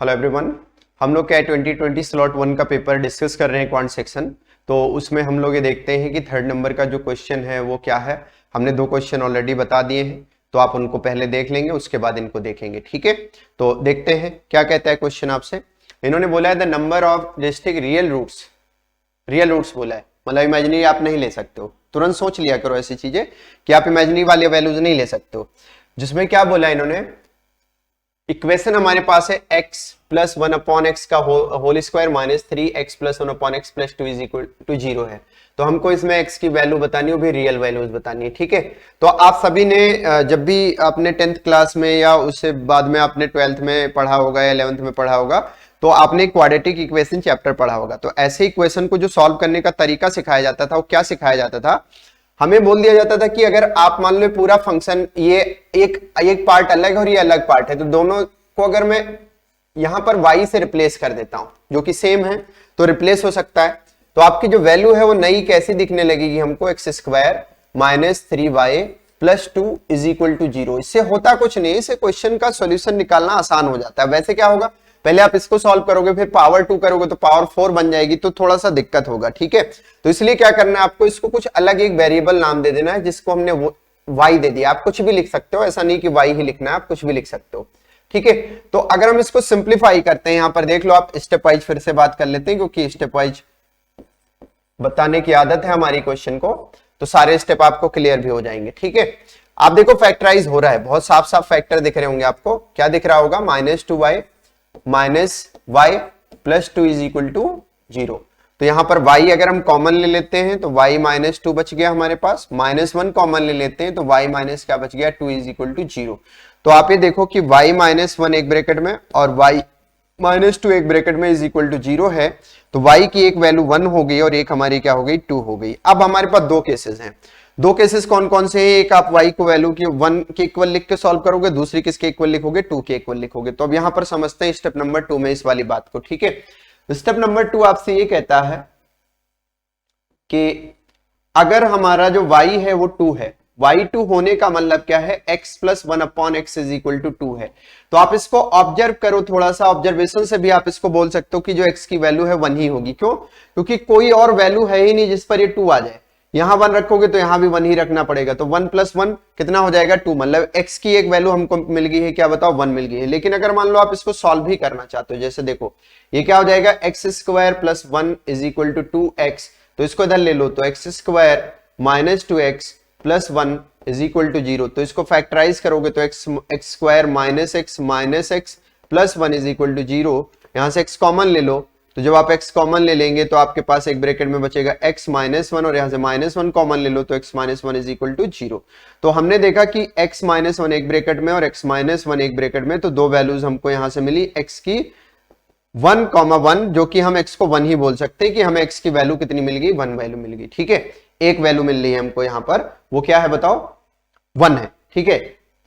Hello everyone, हम लोग क्या 2020 स्लॉट 1 का पेपर डिस्कस कर रहे हैं क्वांट सेक्शन। तो उसमें हम लोग ये देखते हैं कि थर्ड नंबर का जो क्वेश्चन है वो क्या है। हमने 2 क्वेश्चन ऑलरेडी बता दिए हैं, तो आप उनको पहले देख लेंगे, उसके बाद इनको देखेंगे। ठीक है, तो देखते हैं क्या कहता है क्वेश्चन आपसे। इन्होंने बोला है the number of distinct real roots बोला है, मतलब इमेजिनरी आप नहीं ले सकते हो। तुरंत सोच लिया करो ऐसी चीजें कि आप इमेजिनरी वाले वैल्यूज नहीं ले सकते हो। जिसमें क्या बोला है इन्होंने, इक्वेशन हमारे पास है x प्लस 1 अपॉन एक्स का whole square minus 3x plus 1 upon x plus 2 is equal to 0 है। तो हमको इसमें x की वैल्यू बतानी है, वो भी रियल वैल्यूज बतानी है। ठीक है, तो आप सभी ने जब भी आपने 10th क्लास में या उससे बाद में आपने 12th में पढ़ा होगा या 11th में पढ़ा होगा, तो आपने क्वाड्रेटिक इक्वेशन चैप्टर पढ़ा होगा। तो ऐसे इक्वेशन को जो सॉल्व करने का तरीका सिखाया जाता था, वो क्या सिखाया जाता था, हमें बोल दिया जाता था कि अगर आप मान लो पूरा फंक्शन ये एक पार्ट अलग है और ये अलग पार्ट है, तो दोनों को अगर मैं यहां पर y से रिप्लेस कर देता हूं जो कि सेम है, तो रिप्लेस हो सकता है। तो आपकी जो वैल्यू है वो नई कैसी दिखने लगेगी हमको, x square minus 3y plus 2 is equal to 0। इससे होता कुछ नहीं, इससे क्वेश्चन का सॉल्यूशन निकालना आसान हो जाता है। वैसे क्या होगा, पहले आप इसको सॉल्व करोगे, फिर पावर 2 करोगे तो पावर 4 बन जाएगी, तो थोड़ा सा दिक्कत होगा। ठीक है, तो इसलिए क्या करना है आपको, इसको कुछ अलग एक वेरिएबल नाम दे देना है, जिसको हमने y दे दिया। आप कुछ भी लिख सकते हो, ऐसा नहीं कि y ही लिखना है, आप कुछ भी लिख सकते हो। ठीक है, तो अगर हम इसको सिंप्लीफाई करते हैं, यहां पर देख लो आप, स्टेप वाइज फिर से बात कर लेते हैं, क्योंकि स्टेप वाइज बताने की आदत है हमारी क्वेश्चन को, तो सारे स्टेप आपको क्लियर भी हो जाएंगे। ठीक है, आप देखो फैक्टराइज हो रहा है, बहुत साफ साफ फैक्टर दिख रहे होंगे आपको। क्या दिख रहा होगा, -2y minus y plus 2 is equal to 0। तो यहां पर y अगर हम कॉमन ले लेते हैं तो y माइनस 2 बच गया हमारे पास, -1 कॉमन ले लेते हैं तो y माइनस क्या बच गया, 2 इज इक्वल टू 0। तो आप ये देखो कि y माइनस 1 एक ब्रैकेट में और y माइनस 2 एक ब्रैकेट में इज इक्वल टू 0 है। तो y की एक वैल्यू 1 हो गई और एक हमारी क्या हो गई, 2 हो गई। अब हमारे पास 2 केसेस हैं। 2 केसेस कौन कौन से हैं, एक आप y को वैल्यू की 1 के इक्वल लिख के सॉल्व करोगे, दूसरी किसके इक्वल लिखोगे, 2 के इक्वल लिखोगे। तो अब यहां पर समझते हैं स्टेप नंबर 2 में इस वाली बात को। ठीक है, स्टेप नंबर 2 आपसे ये कहता है कि अगर हमारा जो y है वो 2 है, y2 होने का मतलब क्या है, x plus 1 upon x is equal to 2 है। तो आप इसको ऑब्जर्व करो, थोड़ा सा ऑब्जर्वेशन से भी आप इसको बोल सकते हो कि जो x की वैल्यू है 1 ही होगी। क्यों, क्योंकि कोई और वैल्यू है ही नहीं जिस पर ये 2 आ जाए। यहां 1 रखोगे तो यहां भी 1 ही रखना पड़ेगा, तो 1 प्लस 1 कितना हो जाएगा, 2। मतलब x की एक वैल्यू हमको मिल गई है, क्या बताओ, 1 मिल गई है। लेकिन अगर मान लो आप इसको सॉल्व भी करना चाहते हो, जैसे देखो ये क्या हो जाएगा, x square plus 1 is equal to 2x। तो इसको इधर ले लो, तो x square minus 2x plus 1 is equal to 0। तो इसको फैक्टराइज करोगे तो x square minus x plus 1 is equal to 0। यहां से x कॉमन ले लो, तो जब आप x कॉमन ले लेंगे तो आपके पास एक ब्रैकेट में बचेगा x माइनस 1, और यहां से -1 कॉमन ले लो तो x minus 1 is equal to 0। तो हमने देखा कि x माइनस 1 एक ब्रैकेट में और x माइनस 1 एक ब्रैकेट में, तो 2 वैल्यूज हमको यहां से मिली, x की 1,1, जो कि हम x को 1 ही बोल सकते हैं कि हमें x की वैल्यू कितनी मिल गई, 1 वैल्यू मिल गई। ठीक है, एक वैल्यू मिल रही है हमको यहां पर, वो क्या है बताओ, 1 है। ठीक है,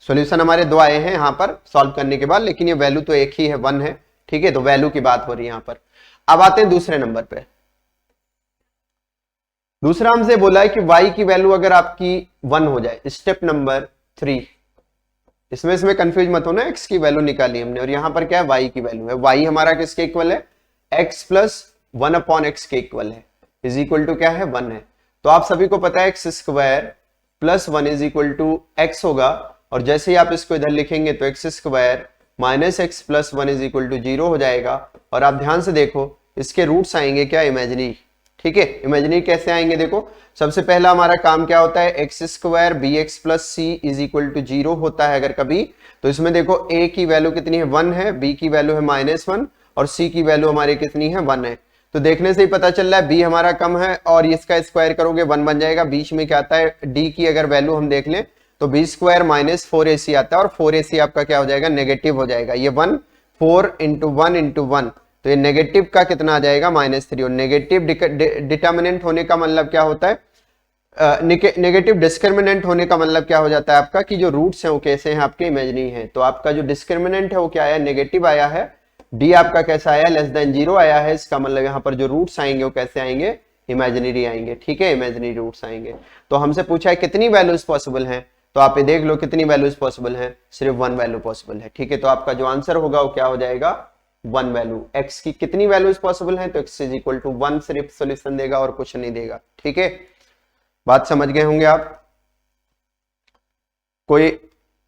सॉल्यूशन हमारे 2 आए हैं यहां पर सॉल्व करने के बाद, लेकिन ये वैल्यू तो एक ही है, 1 है। ठीक है, तो वैल्यू की बात हो रही है यहां पर। अब आते हैं दूसरे नंबर पे। दूसरा हमसे बोला है कि y की वैल्यू अगर आपकी 1 हो जाए, स्टेप नंबर 3, इसमें कंफ्यूज मत होना, x की वैल्यू निकाली हमने और यहां पर क्या है, y की वैल्यू है। y हमारा किसके इक्वल है, x प्लस 1 अपॉन एक्स के इक्वल है, इज इक्वल टू क्या है, 1 है। तो आप सभी को पता है x square plus 1 is equal to x होगा, और जैसे ही आप इसको इधर लिखेंगे तो x square minus x plus 1 is equal to 0 हो जाएगा। और आप ध्यान से देखो, इसके रूट्स आएंगे क्या, इमेजिनरी। ठीक है, इमेजिनरी कैसे आएंगे, देखो सबसे पहला हमारा काम क्या होता है, x square b x plus c is equal to 0 होता है अगर कभी, तो इसमें देखो a की वैल्यू कितनी है, 1 है, b की वैल्यू है -1 और c की वैल्यू हमारी कितनी है, 1 है। तो देखने से ही पता चल रहा है b हमारा कम है, और इसका स्क्वायर करोगे 1 बन जाएगा। बीच में क्या आता है, d की अगर वैल्यू हम देख लें तो बी स्क्वायर माइनस 4ac आता है, और 4ac आपका क्या हो जाएगा, नेगेटिव हो जाएगा। ये 1 4 इंटू 1 इंटू 1, तो ये नेगेटिव का कितना आ जाएगा, -3। और नेगेटिव डिटर्मिनेंट होने का मतलब क्या होता है, नेगेटिव डिस्क्रिमिनेंट होने का मतलब क्या हो जाता है आपका, कि जो रूट्स हैं वो कैसे हैं, आपके इमेजिनरी हैं। तो आपका जो डिस्क्रिमिनेंट है वो क्या आया, नेगेटिव आया है। डी आपका कैसा आया, लेस देन 0 आया है। इसका मतलब यहाँ पर जो रूट्स आएंगे वो कैसे आएंगे, इमेजिनरी आएंगे। ठीक है, इमेजिनरी रूट्स आएंगे। तो हमसे पूछा है कितनी वैल्यूज पॉसिबल हैं, तो आप ये देख लो कितनी वैल्यूज पॉसिबल है, सिर्फ 1 वैल्यू पॉसिबल है। ठीक है, तो आपका जो आंसर होगा वो क्या हो जाएगा, 1 वैल्यू। x की कितनी वैल्यूज पॉसिबल हैं, तो x इज इक्वल टू 1 सिर्फ सोल्यूशन देगा और कुछ नहीं देगा। ठीक है, बात समझ गए होंगे आप। कोई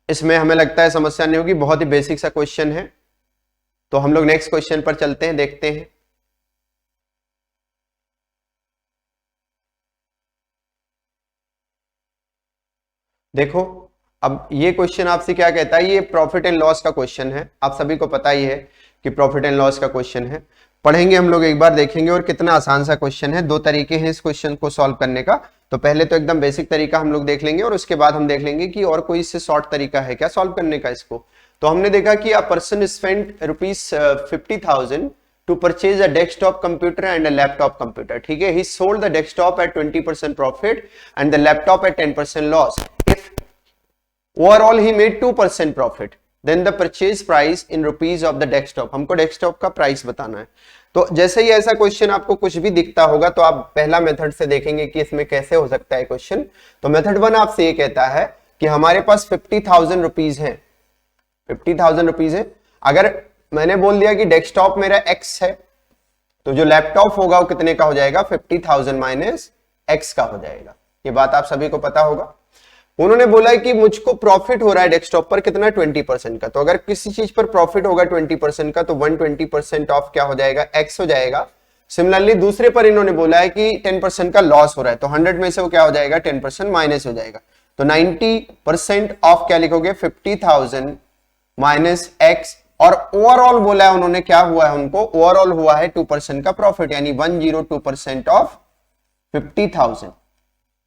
इसमें हमें लगता है समस्या नहीं होगी, बहुत ही बेसिक सा क्वेश्चन है। तो हम लोग नेक्स्ट क्वेश्चन पर चलते हैं, देखते हैं। देखो अब ये क्वेश्चन आपसे क्या कहता है, ये प्रॉफिट एंड लॉस का क्वेश्चन है। आप सभी को पता ही है कि प्रॉफिट एंड लॉस का क्वेश्चन है। पढ़ेंगे हम लोग, एक बार देखेंगे और कितना आसान सा क्वेश्चन है। दो तरीके हैं इस क्वेश्चन को सॉल्व करने का। तो पहले तो एकदम बेसिक तरीका हम लोग देख लेंगे और उसके बाद हम देख लेंगे कि और कोई इससे शॉर्ट तरीका है क्या सॉल्व करने का इसको। तो हमने देखा कि a person spend ₹50,000 to purchase a desktop computer and a laptop computer. ठीक है, he sold the desktop at 20% profit and the laptop at 10% loss. If overall he made 2% profit, then the purchase price in rupees of the desktop. हमको desktop का price बताना है। तो जैसे ही ऐसा question आपको कुछ भी दिखता होगा तो आप पहला मेथड से देखेंगे कि इसमें कैसे हो सकता है क्वेश्चन। तो मेथड 1 आपसे ये कहता है कि हमारे पास 50,000 रुपीज है, 50,000 रुपीज है। अगर मैंने बोल दिया कि डेस्कटॉप मेरा x है, तो जो लैपटॉप होगा वो कितने का हो जाएगा, 50,000 माइनस x का हो जाएगा। ये बात आप सभी को पता होगा। उन्होंने बोला है कि मुझको प्रॉफिट हो रहा है डेस्कटॉप पर कितना, 20% का। तो अगर किसी चीज पर प्रॉफिट होगा 20% का तो 120% ऑफ क्या हो जाएगा, x हो जाएगा। सिमिलरली दूसरे पर इन्होंने बोला है कि 10% का लॉस हो रहा है, तो 100 में से वो क्या हो जाएगा, 10% माइनस हो जाएगा। तो 90% ऑफ क्या लिखोगे, 50,000 माइनस x। और ओवरऑल बोला है उन्होंने, क्या हुआ है उनको, ओवरऑल हुआ है 2% का प्रॉफिट, यानी 102% ऑफ 50,000।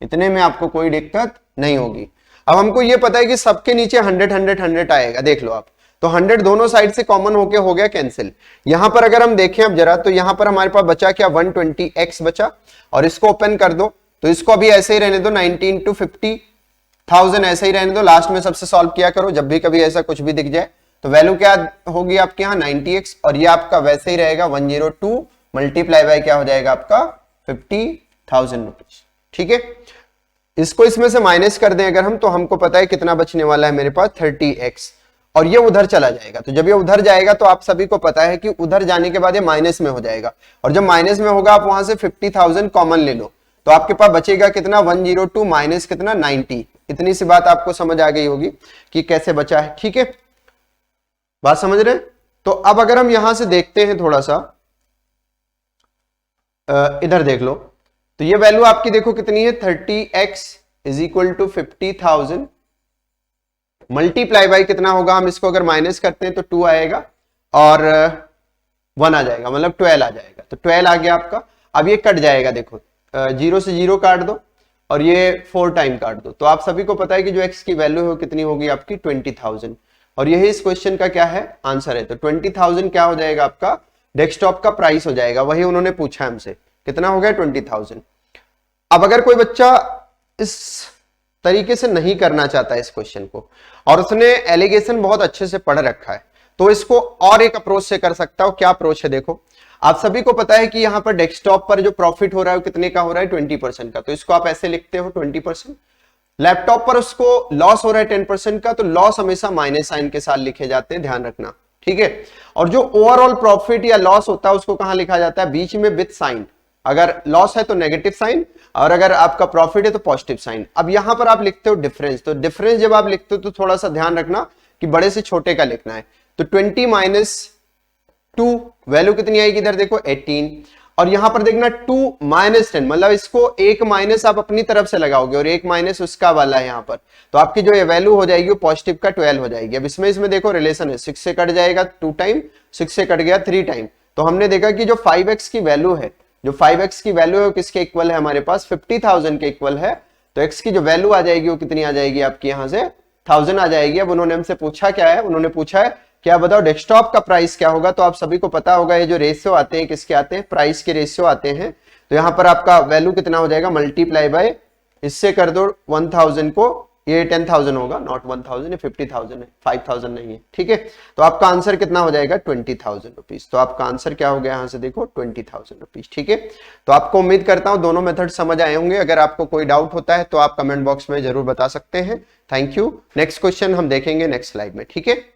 इतने में आपको कोई दिक्कत नहीं होगी। अब हमको ये पता है कि सबके नीचे 100 100 100 आएगा, देख लो आप। तो 100 दोनों साइड से कॉमन होके हो गया कैंसिल। यहां पर अगर हम देखें अब जरा, तो यहां पर हमारे पास बचा क्या, 120x बचा। और इसको ओपन कर दो तो इसको अभी ऐसे ही रहने दो, 90 इंटू 50,000 ऐसे ही रहने दो। लास्ट में सबसे सॉल्व किया करो, जब भी कभी ऐसा कुछ भी दिख जाए तो वैल्यू क्या होगी आपके यहाँ, 90x। और ये आपका वैसे ही रहेगा 102 मल्टीप्लाई बाय क्या हो जाएगा आपका, 50,000 रुपीज। ठीक है, इसको इसमें से माइनस कर दें अगर हम, तो हमको पता है कितना बचने वाला है मेरे पास, 30x। और ये उधर चला जाएगा। तो जब ये उधर जाएगा तो आप सभी को पता है कि उधर जाने के बाद ये माइनस में हो जाएगा। और जब माइनस में होगा आप वहां से 50,000 कॉमन ले लो, तो आपके पास बचेगा कितना, 102 माइनस कितना, 90। इतनी सी बात आपको समझ आ गई होगी कि कैसे बचा है। ठीक है, बात समझ रहे हैं। तो अब अगर हम यहां से देखते हैं थोड़ा सा, इधर देख लो, तो ये वैल्यू आपकी देखो कितनी है, 30x is equal to 50,000 multiply by कितना होगा, हम इसको अगर माइनस करते हैं तो 2 आएगा और 1 आ जाएगा, मतलब 12 आ जाएगा। तो 12 आ गया आपका। अब ये कट जाएगा, देखो 0 से 0 काट दो और ये 4 टाइम काट दो। तो आप सभी को पता है कि जो x की वैल्यू है कितनी होगी आपकी, 20,000। और यही इस क्वेश्चन का क्या है, आंसर है। तो 20,000 क्या हो जाएगा आपका, डेस्कटॉप का प्राइस हो जाएगा। वही उन्होंने पूछा हमसे, कितना हो गया, 20,000। अब अगर कोई बच्चा इस तरीके से नहीं करना चाहता इस क्वेश्चन को, और उसने एलिगेशन बहुत अच्छे से पढ़ रखा है, तो इसको और एक अप्रोच से कर सकता हो। क्या अप्रोच है, देखो आप सभी को पता है कि यहाँ पर डेस्कटॉप पर जो प्रॉफिट हो रहा है कितने का हो रहा है, 20% का। तो इसको आप ऐसे लिखते हो 20%। लैपटॉप पर उसको लॉस हो रहा है 10% का, तो लॉस हमेशा माइनस साइन के साथ लिखे जाते हैं, ध्यान रखना। ठीक है, और जो ओवरऑल प्रॉफिट या लॉस होता है उसको कहां लिखा जाता है, बीच में विथ साइन। अगर लॉस है तो नेगेटिव साइन, और अगर आपका प्रॉफिट है तो पॉजिटिव साइन। अब यहां पर आप लिखते हो डिफरेंस। तो डिफरेंस जब आप लिखते हो तो थोड़ा सा ध्यान रखना कि बड़े से छोटे का लिखना है। तो 20 माइनस 2 वैल्यू कितनी आएगी, इधर देखो 18। और यहां पर देखना 2 माइनस 10, मतलब इसको एक माइनस आप अपनी तरफ से लगाओगे और एक माइनस उसका वाला है यहां पर। तो आपकी जो ये वैल्यू हो जाएगी वो पॉजिटिव का 12 हो जाएगी। अब इसमें देखो रिलेशन है, 6 से कट जाएगा 2 टाइम, 6 से कट गया 3 टाइम। तो हमने देखा कि जो 5x की वैल्यू है, जो 5x की वैल्यू है वो किसके इक्वल है, हमारे पास 50,000 के इक्वल है। तो x की जो वैल्यू आ जाएगी वो कितनी आ जाएगी आपकी, यहां से 1000 आ जाएगी। अब उन्होंने हमसे पूछा क्या है, उन्होंने पूछा है क्या बताओ डेस्कटॉप का प्राइस क्या होगा। तो आप सभी को पता होगा ये जो रेशियो आते हैं किसके आते हैं, प्राइस के रेशियो आते हैं। तो यहाँ पर आपका वैल्यू कितना हो जाएगा, मल्टीप्लाई बाय इससे कर दो 1000 को, ये 10,000 होगा, नॉट 1000, ये 50,000 है, 5,000 नहीं है। ठीक है, तो आपका आंसर कितना हो जाएगा, 20,000 रुपीज। तो आपका आंसर क्या हो गया, यहां से देखो 20,000 रुपीज। ठीक है, तो आपको उम्मीद करता हूं दोनों मेथड समझ आए होंगे। अगर आपको कोई डाउट होता है तो आप कमेंट बॉक्स में जरूर बता सकते हैं। Thank you. नेक्स्ट क्वेश्चन हम देखेंगे नेक्स्ट स्लाइड में। ठीक है।